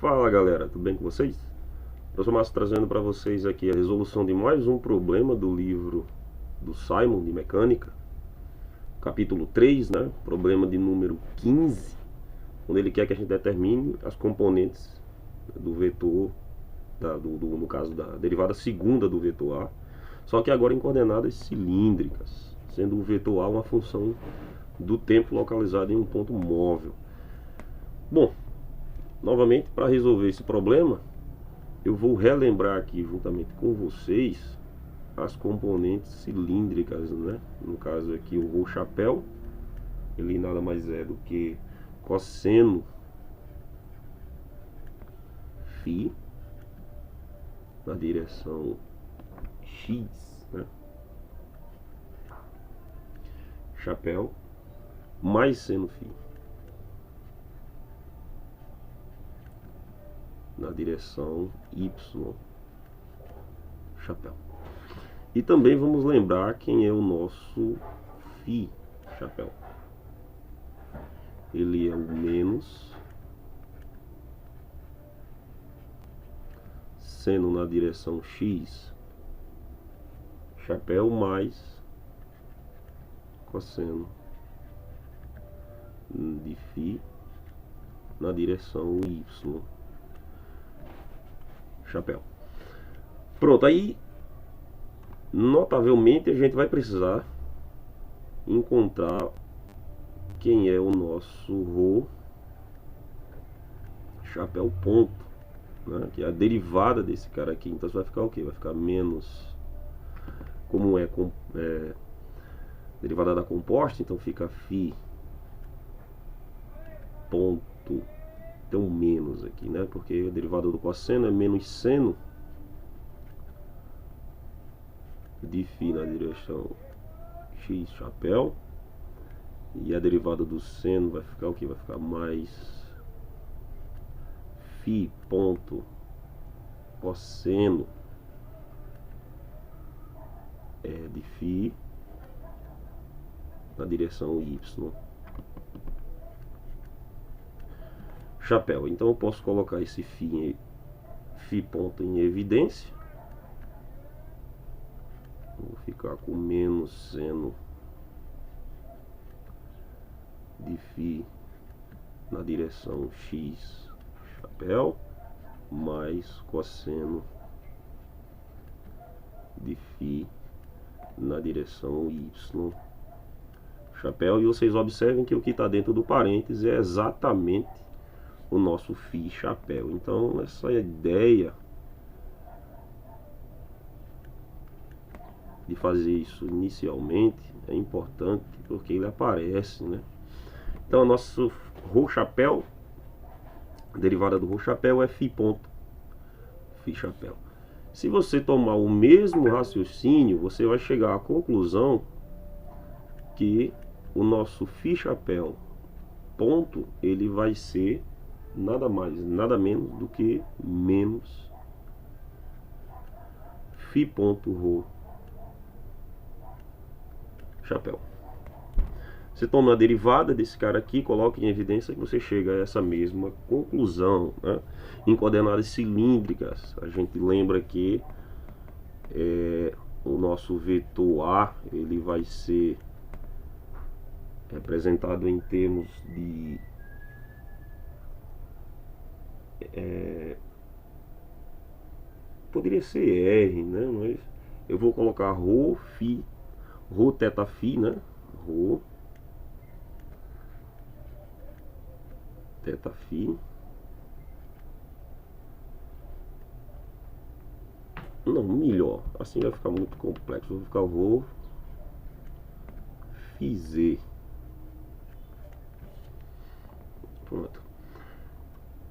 Fala galera, tudo bem com vocês? Eu sou Márcio, trazendo para vocês aqui a resolução de mais um problema do livro do Simon de mecânica, capítulo 3, né? Problema de número 15, onde ele quer que a gente determine as componentes do vetor, no caso da derivada segunda do vetor A, só que agora em coordenadas cilíndricas, sendo o vetor A uma função do tempo localizado em um ponto móvel. Bom, novamente, para resolver esse problema, eu vou relembrar aqui juntamente com vocês as componentes cilíndricas, né? No caso aqui o Rho chapéu, ele nada mais é do que cosseno φ na direção x, né? Chapéu mais seno φ na direção y, chapéu. E também vamos lembrar quem é o nosso φ chapéu. Ele é o menos seno na direção x, chapéu, mais cosseno de φ na direção y, chapéu. Pronto, aí notavelmente a gente vai precisar encontrar quem é o nosso Rho chapéu ponto, né? Que é a derivada desse cara aqui. Então você vai ficar o quê? Vai ficar menos, como é derivada da composta, então fica φ ponto, tem um menos aqui, né? Porque a derivada do cosseno é menos seno de φ na direção x chapéu, e a derivada do seno vai ficar o que? Vai ficar mais φ ponto cosseno de φ na direção y, chapéu. Então eu posso colocar esse φ ponto em evidência. Vou ficar com menos seno de φ na direção x chapéu, mais cosseno de φ na direção y, chapéu. E vocês observem que o que está dentro do parênteses é exatamente o nosso φ chapéu. Então essa ideia de fazer isso inicialmente é importante, porque ele aparece, né? Então o nosso Rho chapéu, a derivada do Rho chapéu é φ ponto φ chapéu. Se você tomar o mesmo raciocínio, você vai chegar à conclusão que o nosso φ chapéu ponto, ele vai ser nada mais, nada menos do que menos φ ponto Rho chapéu. Você toma a derivada desse cara aqui, coloca em evidência que você chega a essa mesma conclusão, né? Em coordenadas cilíndricas, a gente lembra que o nosso vetor A, ele vai ser representado em termos de poderia ser R, né? Mas eu vou colocar Rho θ φ, né? Rho θ φ. Não, melhor, assim vai ficar muito complexo. Vou ficar Rho φz. Pronto.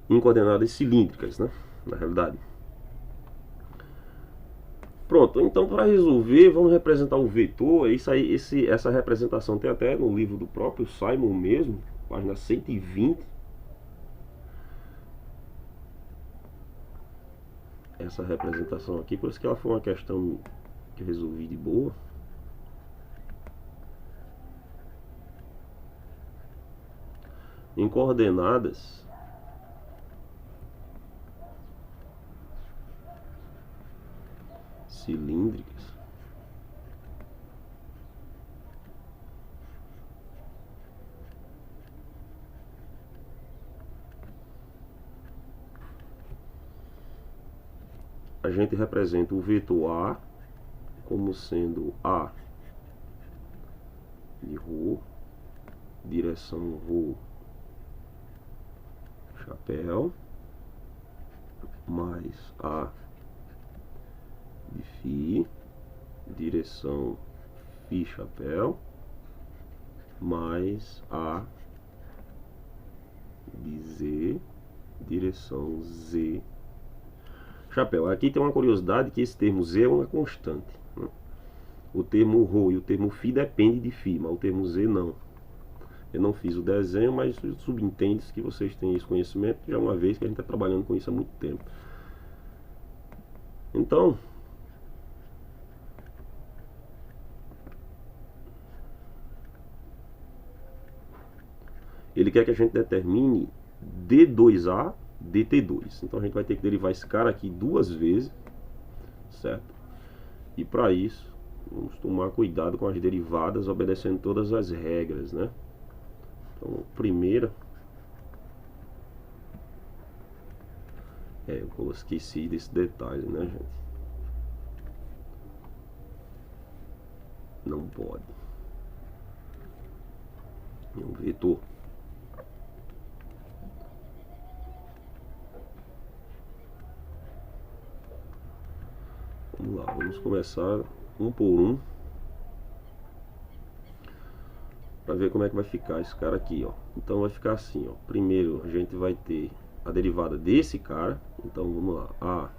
Em coordenadas cilíndricas, né? Na realidade. Pronto, então para resolver, vamos representar o vetor. Isso aí, essa representação tem até no livro do próprio Simon mesmo, página 120. Essa representação aqui, por isso que ela foi uma questão que eu resolvi de boa. Em coordenadas cilíndricas. A gente representa o vetor A como sendo A de Rho, direção Rho, chapéu, mais A de Φ, direção Φ, chapéu, mais A de Z, direção Z, chapéu. Aqui tem uma curiosidade, que esse termo Z é uma constante, né? O termo Rho e o termo Φ depende de Φ, mas o termo Z não. Eu não fiz o desenho, mas subentende-se que vocês têm esse conhecimento, já uma vez que a gente está trabalhando com isso há muito tempo. Então, ele quer que a gente determine D2A, DT2. Então a gente vai ter que derivar esse cara aqui duas vezes, certo? E para isso, vamos tomar cuidado com as derivadas, obedecendo todas as regras, né? Então, primeira, eu esqueci desse detalhe, né, gente? Não pode. É um vetor. Vamos lá, vamos começar um por um, para ver como é que vai ficar esse cara aqui, ó. Então vai ficar assim, ó. Primeiro a gente vai ter a derivada desse cara. Então vamos lá, A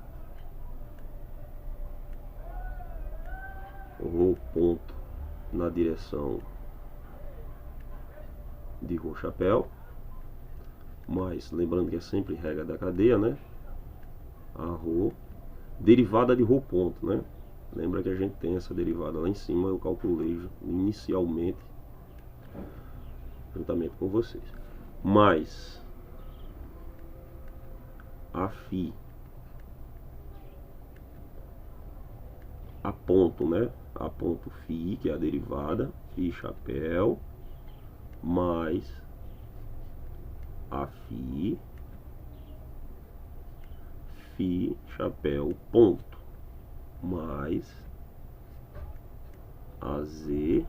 Rho ponto na direção de Rho chapéu, mas lembrando que é sempre regra da cadeia, né? A Rho derivada de Rho ponto, né? Lembra que a gente tem essa derivada lá em cima, eu calculei inicialmente juntamente com vocês, mais a Φ a ponto, né? A ponto Φ, que é a derivada, Φ chapéu, mais a Φ chapéu ponto, mais a Z,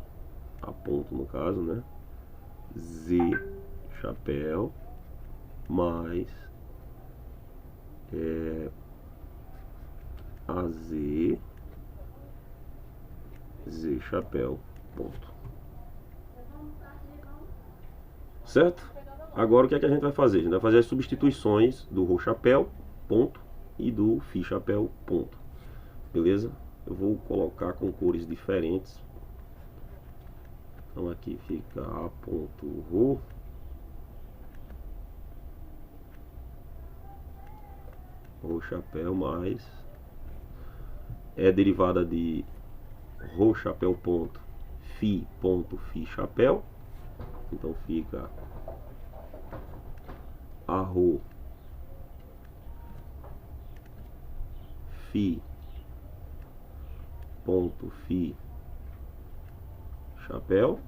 a ponto no caso, né? Z chapéu, mais a Z chapéu ponto. Certo? Agora o que é que a gente vai fazer? A gente vai fazer as substituições do Rho chapéu ponto e do Φ chapéu ponto. Beleza? Eu vou colocar com cores diferentes. Então aqui fica A ponto Rho, Rho chapéu, mais derivada de Rho chapéu ponto Φ chapéu. Então fica a Rho Φ ponto Φ chapéu,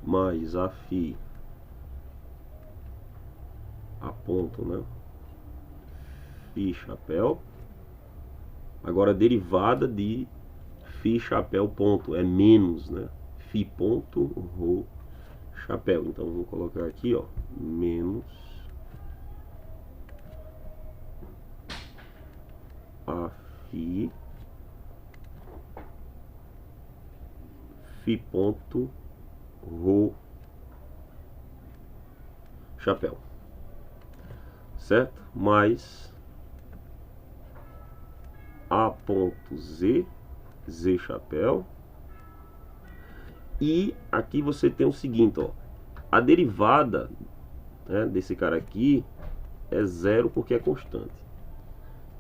mais a Φ a ponto, né? Φ chapéu. Agora derivada de Φ chapéu ponto é menos, né? Φ ponto Rho chapéu. Então vou colocar aqui, ó, menos a Φ ponto Rho chapéu, certo? Mais A ponto Z chapéu. E aqui você tem o seguinte, ó, a derivada, né, desse cara aqui é zero porque é constante,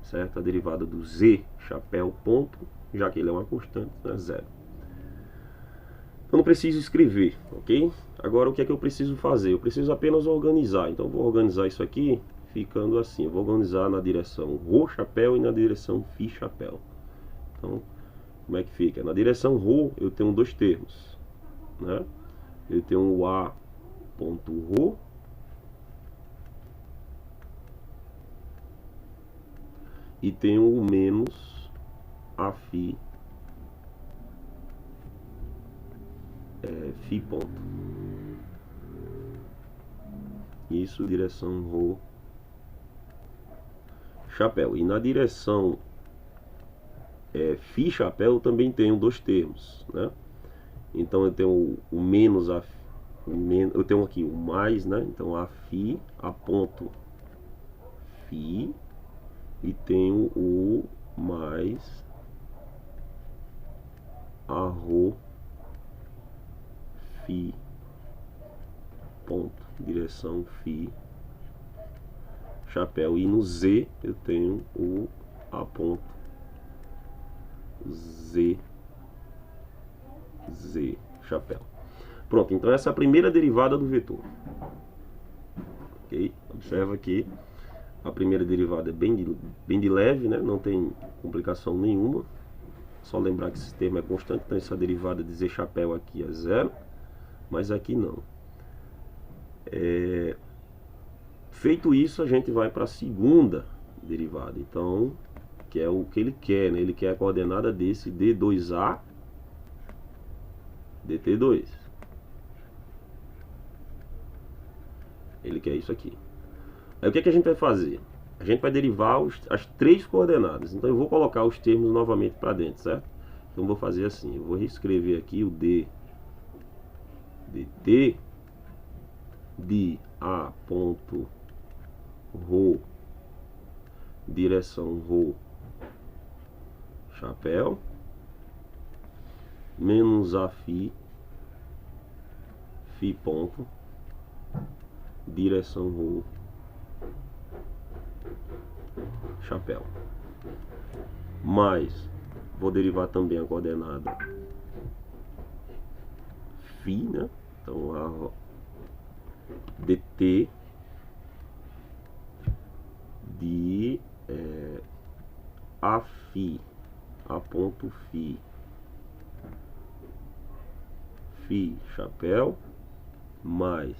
certo? A derivada do Z chapéu ponto, já que ele é uma constante, é zero. Eu não preciso escrever, ok? Agora o que é que eu preciso fazer? Eu preciso apenas organizar. Então vou organizar isso aqui. ficando assim. Eu vou organizar na direção Rho chapéu e na direção Fi chapéu. Então, como é que fica? Na direção Rho eu tenho dois termos, né? Eu tenho o A ponto Rho e tenho o menos A Fi Fi ponto. Isso, direção Rho chapéu. E na direção Fi chapéu também tenho dois termos, né? Então eu tenho o menos a eu tenho aqui o mais, né? Então a Fi, a ponto Fi, e tenho o mais a Rho Fi ponto, direção Fi chapéu. E no Z eu tenho o A ponto Z chapéu. Pronto, então essa é a primeira derivada do vetor. Ok? Observa aqui, a primeira derivada é bem de leve, né? Não tem complicação nenhuma. Só lembrar que esse termo é constante, então essa derivada de Z chapéu aqui é zero, mas aqui não. Feito isso, a gente vai para a segunda derivada. Então, que é o que ele quer, né? Ele quer a coordenada desse D2A dt2. Ele quer isso aqui. Aí o que a gente vai fazer? A gente vai derivar as três coordenadas. Então eu vou colocar os termos novamente para dentro, certo? Então eu vou fazer assim, eu vou reescrever aqui o D dt de A ponto Rho, direção Rho chapéu, menos a Fi ponto, direção Rho chapéu, mais vou derivar também a coordenada Fi, né? Então a dt de a Fi, a ponto Fi chapéu, mais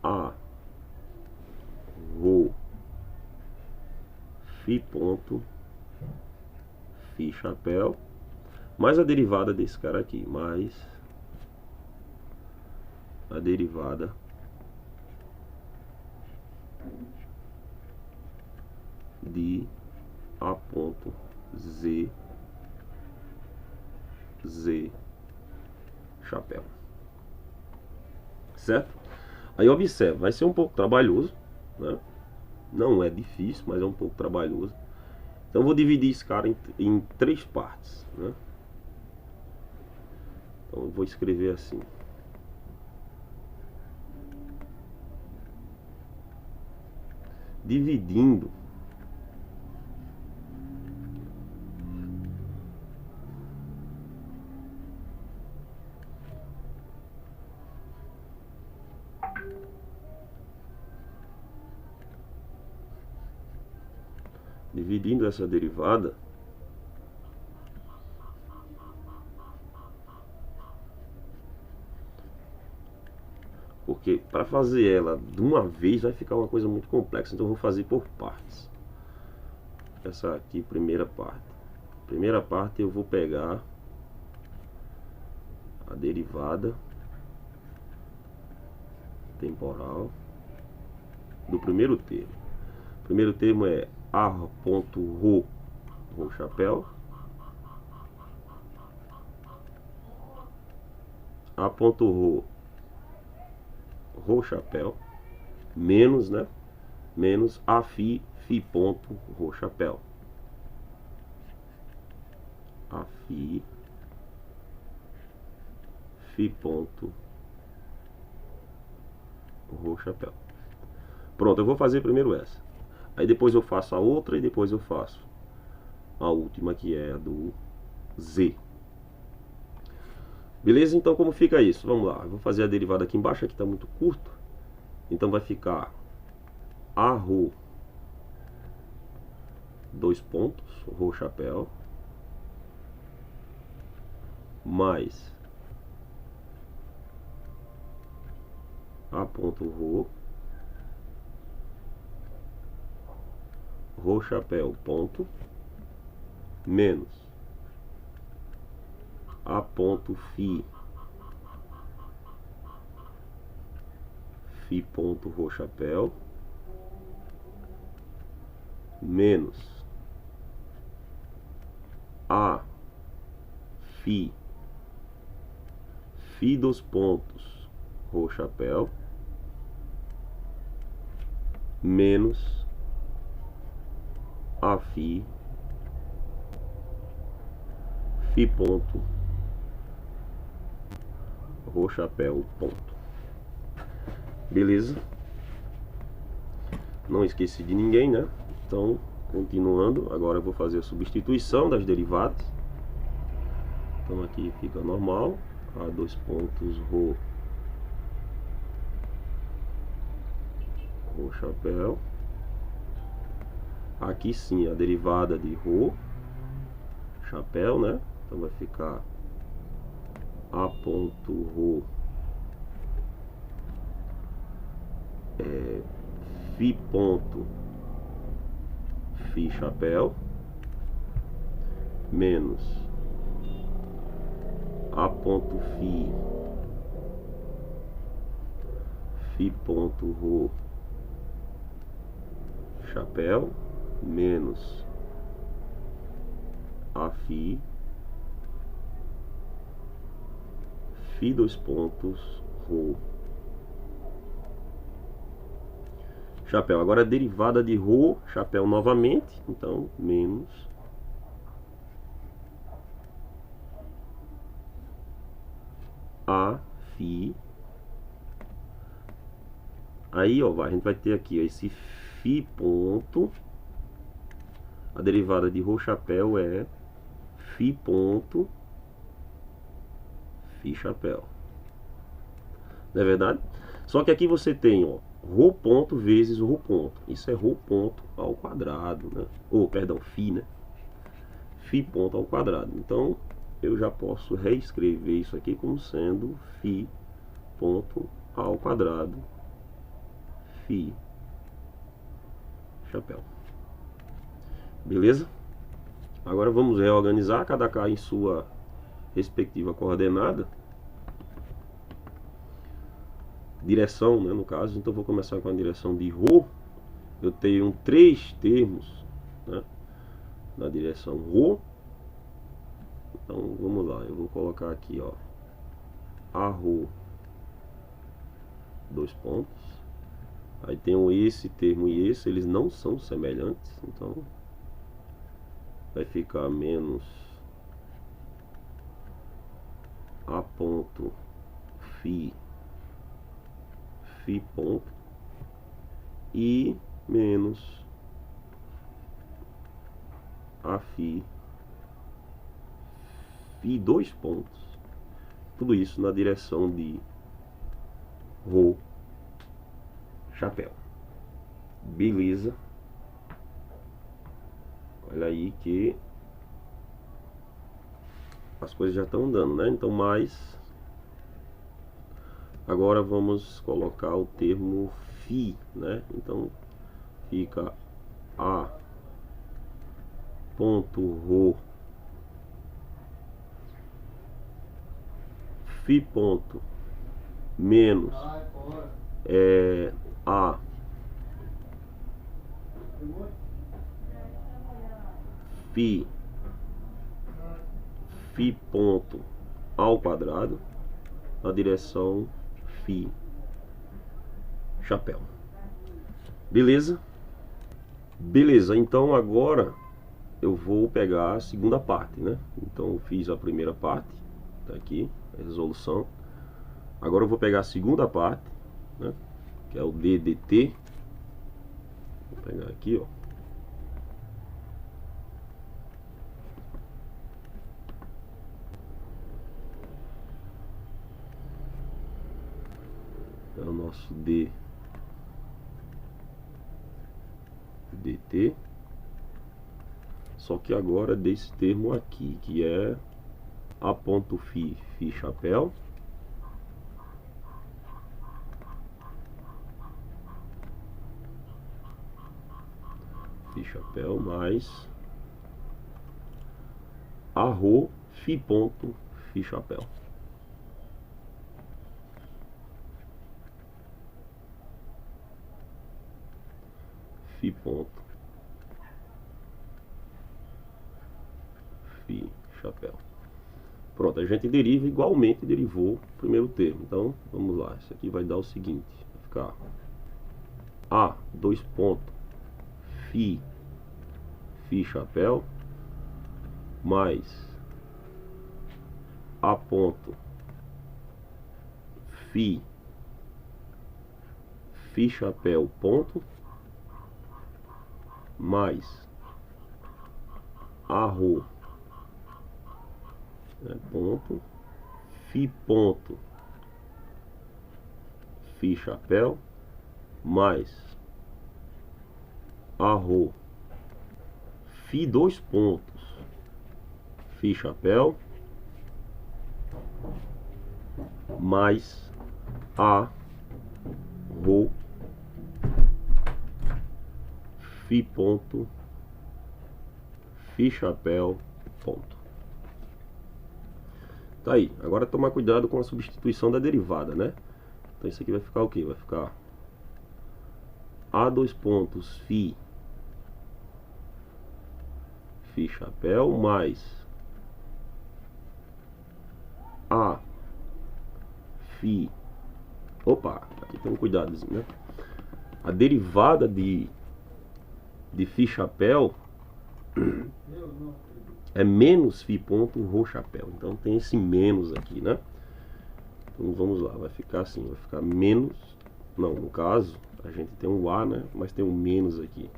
a Rho Fi ponto Fi chapéu, mais a derivada desse cara aqui, mais a derivada de A ponto Z chapéu, certo? Aí observa, vai ser um pouco trabalhoso, né? Não é difícil, mas é um pouco trabalhoso. Então eu vou dividir esse cara em três partes, né? Então eu vou escrever assim. Dividindo essa derivada porque para fazer ela de uma vez vai ficar uma coisa muito complexa, então eu vou fazer por partes. Essa aqui, primeira parte eu vou pegar a derivada temporal do primeiro termo. O primeiro termo é A ponto Rho chapéu, A ponto Rho chapéu, menos, né? Menos a Fi ponto Rho chapéu. A Fi ponto Rho chapéu. Pronto, eu vou fazer primeiro essa. Aí depois eu faço a outra e depois eu faço a última, que é a do Z. Beleza? Então como fica isso? Vamos lá. Eu vou fazer a derivada aqui embaixo, aqui está muito curto. Então vai ficar a rho, dois pontos, rho chapéu, mais a ponto rho chapéu ponto, menos a ponto fi ponto rho chapéu, menos a fi dos pontos rho chapéu, menos a fi ponto rho chapéu ponto. Beleza? Não esqueci de ninguém, né? Então, continuando, agora eu vou fazer a substituição das derivadas. Então aqui fica normal, a dois pontos rho chapéu. Aqui sim a derivada de rho chapéu, né? Então vai ficar a ponto rho fi ponto fi chapéu, menos a ponto fi ponto rho chapéu, menos a fi dois pontos rho chapéu. Agora a derivada de rho chapéu novamente, então menos a fi. Aí ó, a gente vai ter aqui ó, esse fi ponto, a derivada de rho chapéu é fi ponto fi chapéu, não é verdade? Só que aqui você tem ó, rho ponto vezes o rho ponto, isso é rho ponto ao quadrado, né? Ou perdão, fi, né? Fi ponto ao quadrado. Então eu já posso reescrever isso aqui como sendo fi ponto ao quadrado fi chapéu. Beleza? Agora vamos reorganizar cada K em sua respectiva coordenada, direção, né, no caso. Então vou começar com a direção de rho. Eu tenho três termos, né, na direção rho. Então vamos lá, eu vou colocar aqui ó, a rho, dois pontos. Aí tem esse termo e esse, eles não são semelhantes, então vai ficar menos a ponto fi ponto e menos a fi dois pontos. Tudo isso na direção de rho chapéu. Beleza? Olha aí que as coisas já estão andando, né? Então mais agora vamos colocar o termo fi, né? Então fica a ponto rho fi ponto menos a fi ponto ao quadrado na direção fi chapéu. Beleza? Beleza, então agora eu vou pegar a segunda parte, né? Então eu fiz a primeira parte, tá aqui, a resolução. Agora eu vou pegar a segunda parte, né? Que é o DDT. Vou pegar aqui, ó. É o nosso DDT. ter, só que agora desse termo aqui, que é A ponto Φ, Φ chapéu, Φ chapéu mais Rho Φ ponto Φ chapéu. Φ ponto Φ chapéu. Pronto, a gente deriva igualmente derivou o primeiro termo. Então, vamos lá. Isso aqui vai dar o seguinte. Vai ficar A, dois pontos, Φ, Φ chapéu, mais A ponto, Φ, Φ chapéu, ponto, mais Rho, ponto, Φ ponto, Φ chapéu, mais Rho, Φ dois pontos, Φ chapéu, mais Rho, Φ ponto, Φ chapéu, ponto. Tá aí. Agora tomar cuidado com a substituição da derivada, né? Então isso aqui vai ficar o quê? Vai ficar A dois pontos Φ, Φ chapéu, mais A Φ. Opa, aqui tem um cuidadozinho, né? A derivada de Φ chapéu é menos Φ ponto Rho chapéu. Então tem esse menos aqui, né? Então vamos lá, vai ficar assim, vai ficar menos. Não, no caso, a gente tem um A, né? Mas tem um menos aqui.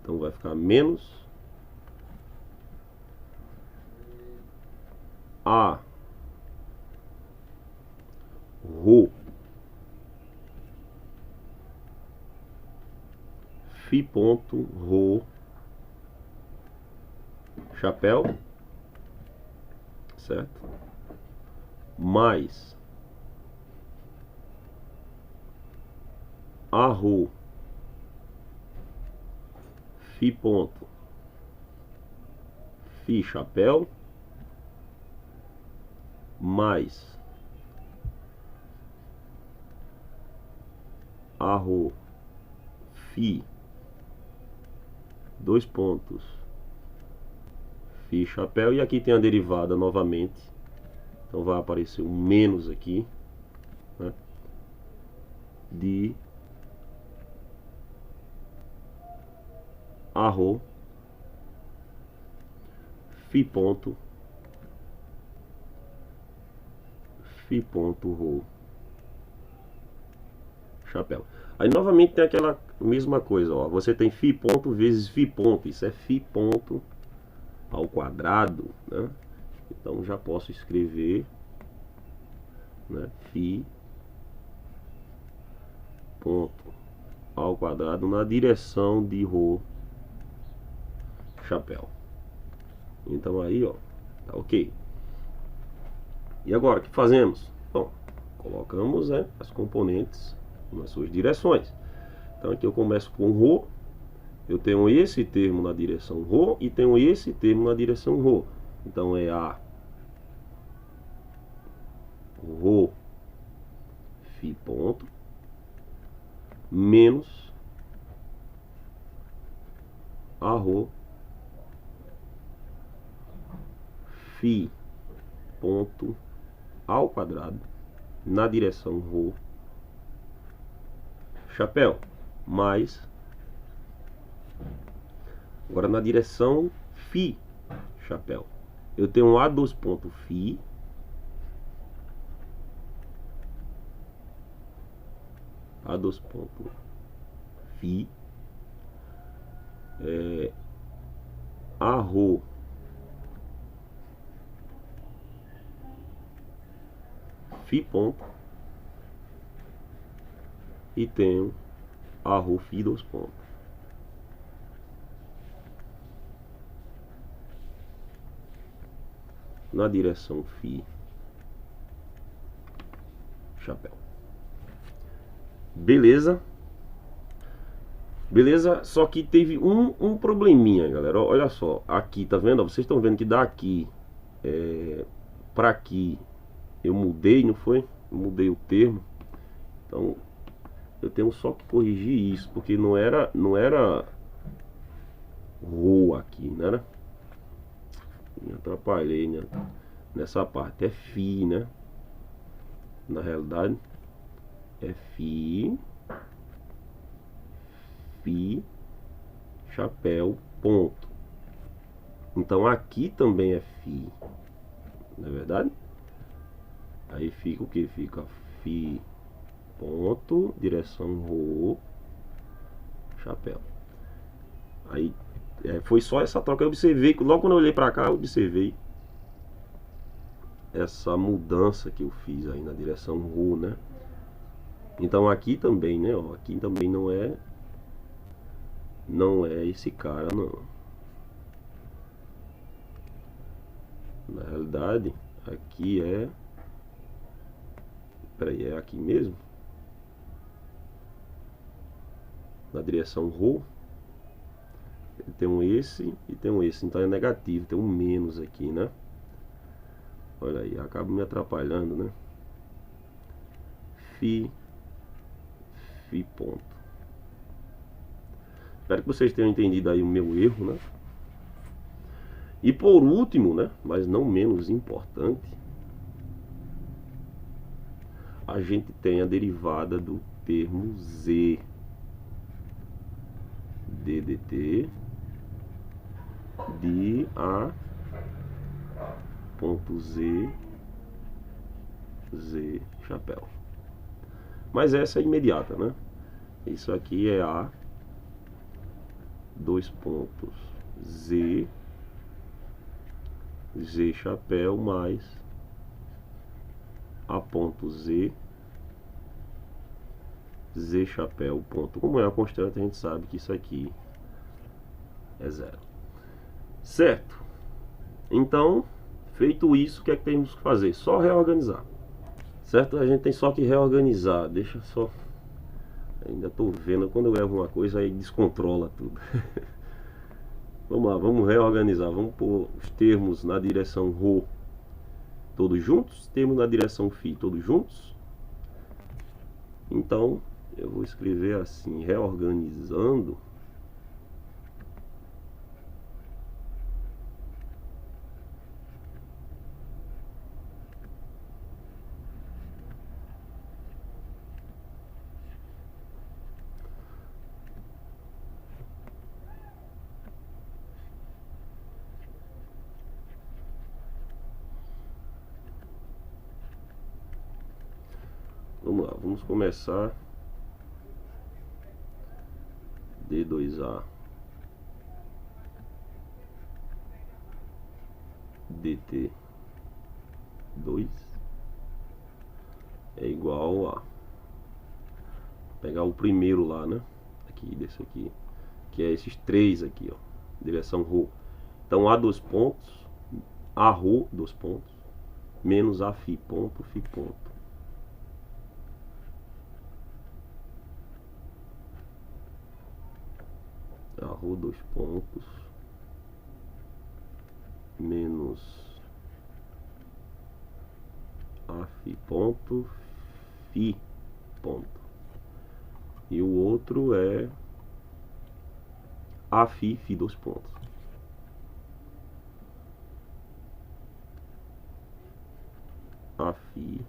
Então vai ficar menos A Rho Φ ponto Rho chapéu, certo? Mais Rho Φ ponto Φ chapéu, mais Rho Φ dois pontos Φ chapéu, e aqui tem a derivada novamente, então vai aparecer um menos aqui, né? De Rho Φ ponto Rho chapéu. Aí novamente tem aquela mesma coisa, ó. Você tem Φ ponto vezes Φ ponto. Isso é Φ ponto ao quadrado, né? Então já posso escrever, né, Φ ponto ao quadrado na direção de Rho chapéu. Então aí, ó, tá ok. E agora, o que fazemos? Bom, colocamos, né, as componentes nas suas direções. Então aqui eu começo com Rho. Eu tenho esse termo na direção Rho e tenho esse termo na direção Rho. Então é a Rho Φ ponto menos Rho Φ ponto ao quadrado na direção Rho chapéu, mais agora na direção Φ chapéu. Eu tenho A dois pontos Φ A dois pontos Φ Rho Φ ponto e tenho Rho Φ dois pontos. na direção Fi, chapéu. Beleza? Beleza? Só que teve um probleminha, galera. Olha só, aqui, tá vendo? Vocês estão vendo que daqui pra aqui eu mudei, não foi? Eu mudei o termo. Então eu tenho só que corrigir isso, porque não era Rho aqui, né? Me atrapalhei, né? Nessa parte é Fi, né? Na realidade é Fi, chapéu, ponto. Então aqui também é Fi, não é verdade? Aí fica o que? Fica Fi, ponto, direção Rho, chapéu. Aí foi só essa troca. Eu observei, logo quando eu olhei pra cá, eu observei essa mudança que eu fiz aí na direção Rho, né? Então aqui também, né? Ó, aqui também não é esse cara, não. Na realidade, aqui é... Peraí, é aqui mesmo? Na direção Rho. Tem um esse e tem um esse. Então é negativo, tem um menos aqui, né? Olha aí, acaba me atrapalhando, né? Fi, ponto. Espero que vocês tenham entendido aí o meu erro, né? E por último, né, mas não menos importante, a gente tem a derivada do termo Z, DDT de A ponto Z, chapéu. Mas essa é imediata, né? Isso aqui é A, dois pontos, Z chapéu mais A ponto Z chapéu ponto. Como é a constante, a gente sabe que isso aqui é zero. Certo? Então, feito isso, o que é que temos que fazer? Só reorganizar. Certo? A gente tem só que reorganizar. Deixa só... Ainda estou vendo, quando eu erro uma coisa, aí descontrola tudo. Vamos lá, vamos reorganizar. Vamos pôr os termos na direção Rho todos juntos, termos na direção Fi todos juntos. Então, eu vou escrever assim, reorganizando. Vamos lá, vamos começar. D2A DT2 é igual a... Vou pegar o primeiro lá, né? Aqui, desse aqui, que é esses três aqui, ó, direção Rho. Então A dois pontos, A Rho dois pontos, menos A Fi ponto, Fi ponto. A Rho dois pontos, menos A Fi ponto, Fi ponto. E o outro é A Fi dois pontos. A Fi.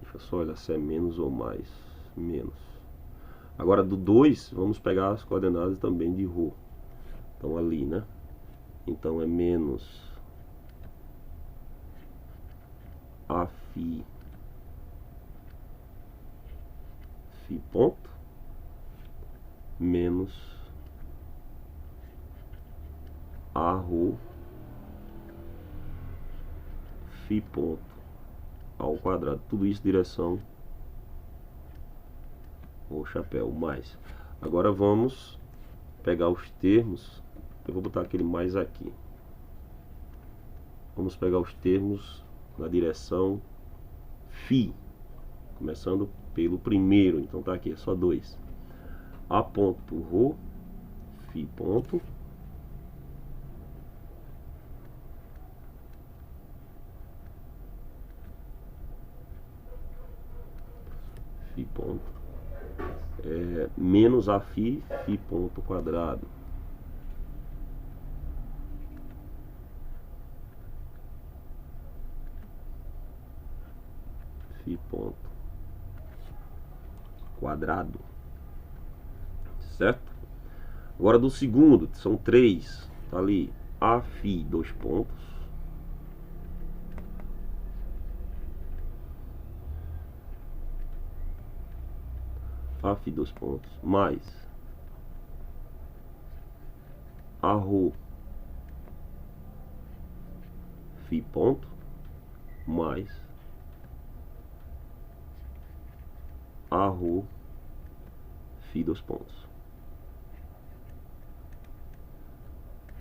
Deixa eu só olhar se é menos ou mais. Menos. Agora do 2, vamos pegar as coordenadas também de Rho. Então ali, né? Então é menos A Fi ponto, menos A Rho Fi ponto ao quadrado. Tudo isso direção o chapéu mais. Agora vamos pegar os termos eu vou botar aquele mais aqui. Vamos pegar os termos na direção φ, começando pelo primeiro, então tá aqui, é só 2. A ponto ρ, φ ponto, φ ponto, menos a φ, φ ponto quadrado. Φ ponto quadrado, certo? Agora do segundo, são 3, tá ali, a φ, 2 pontos, a φ, 2 pontos, mais a ρ, φ ponto, mais a ρ, φ, 2 pontos.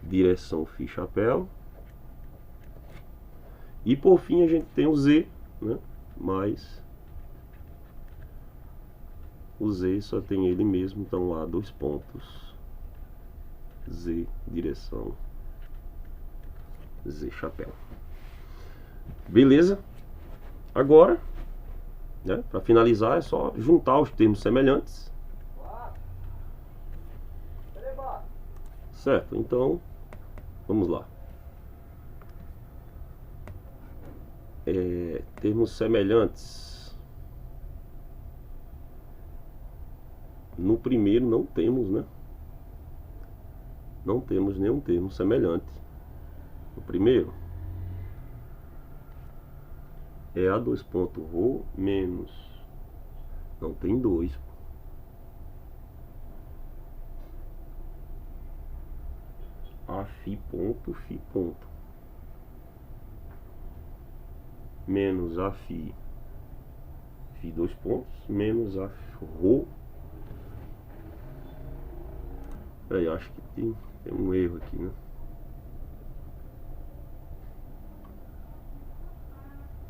Direção φ chapéu. E por fim a gente tem o Z, né? Mais o Z só tem ele mesmo, então lá 2 pontos. Z, direção Z chapéu. Beleza? Agora, né, para finalizar, é só juntar os termos semelhantes. Certo? Então, vamos lá. Termos semelhantes. No primeiro não temos, né? Não temos nenhum termo semelhante. No primeiro é a 2 ponto ρ menos, não tem 2, a φ ponto, menos a φ, 2 pontos, menos a ρ. Peraí, acho que tem um erro aqui, né?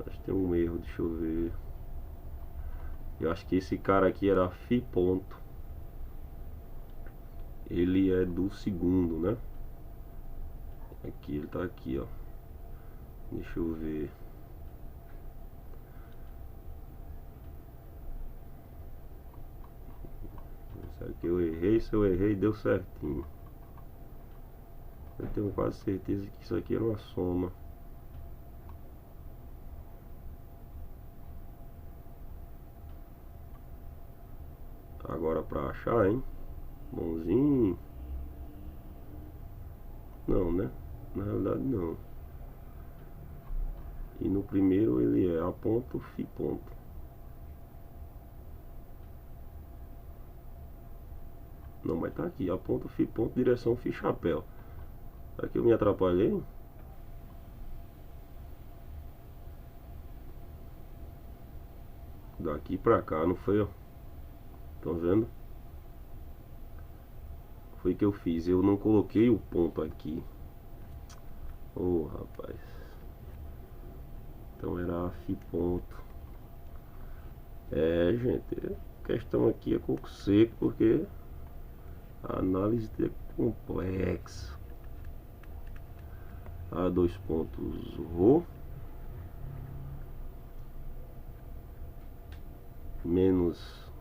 Acho que tem um erro, deixa eu ver. Eu acho que esse cara aqui era φ ponto. Ele é do segundo, né? Aqui, ele tá aqui, ó. Deixa eu ver. Será que eu errei? Se eu errei, deu certinho. Eu tenho quase certeza que isso aqui era uma soma. Agora pra achar, hein? Bonzinho. Não, né? Na realidade não. E no primeiro ele é a ponto, φ ponto. Não, mas tá aqui, a ponto, φ ponto, direção φ chapéu. Será que eu me atrapalhei? Daqui pra cá, não foi, ó? Estão vendo? Foi que eu fiz, eu não coloquei o ponto aqui. Oh, rapaz. Então era a φ ponto. Gente, a questão aqui é coco seco, porque a análise é complexa. A 2 pontos ρ menos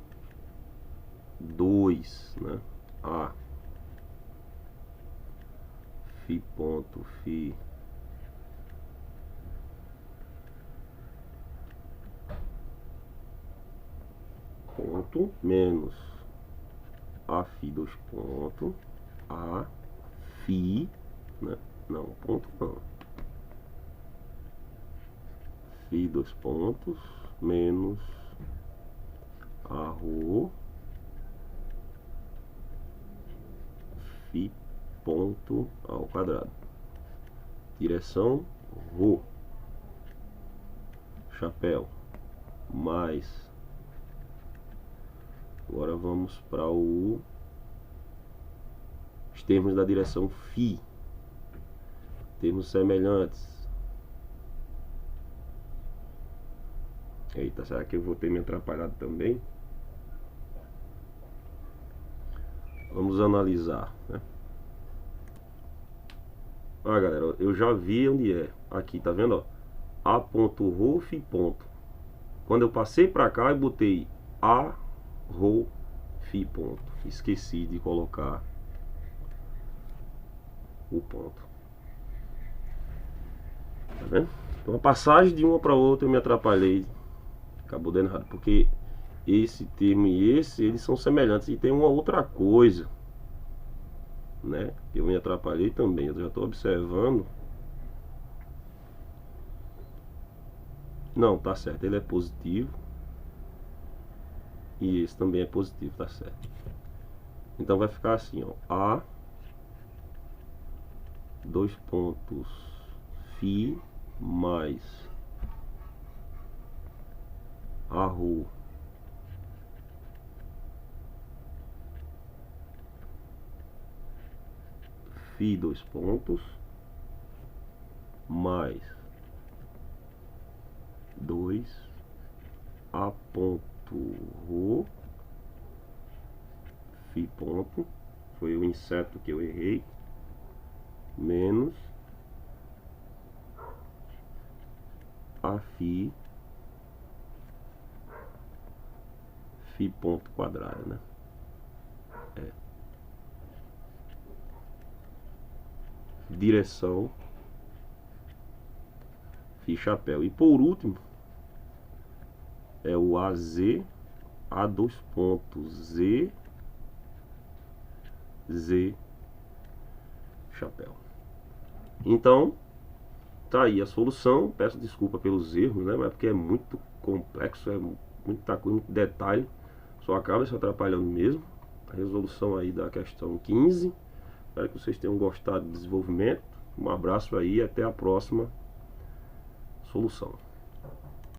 2, né? A φ ponto, φ ponto, menos a φ 2 ponto, a φ, né? Não, ponto não. φ 2 pontos, menos a ρ, φ ponto ao quadrado. Direção ρ chapéu, mais. Agora vamos para o os termos da direção φ, termos semelhantes. Eita, será que eu vou ter me atrapalhado também? Vamos analisar, né? Ah, galera, eu já vi onde é. Aqui, tá vendo, ó? A ponto rho φ ponto. Quando eu passei pra cá e botei A rho φ ponto, esqueci de colocar o ponto. Tá vendo? Então a passagem de uma para outra eu me atrapalhei. Acabou dando errado, porque esse termo e esse, eles são semelhantes. E tem uma outra coisa, né? Eu me atrapalhei também. Eu já estou observando. Não, tá certo. Ele é positivo. E esse também é positivo, tá certo. Então vai ficar assim, ó. A, dois pontos, φ mais a rho φ, dois pontos, mais 2 a ponto rho φ ponto, foi o inseto que eu errei, menos a φ ponto quadrado, né? Direção φ chapéu. E por último é o AZ, a dois pontos Z chapéu. Então tá aí a solução. Peço desculpa pelos erros, né? Mas porque é muito complexo, é muita coisa, muito detalhe. Só acaba se atrapalhando mesmo. A resolução aí da questão 15. Espero que vocês tenham gostado do desenvolvimento. Um abraço aí, até a próxima solução.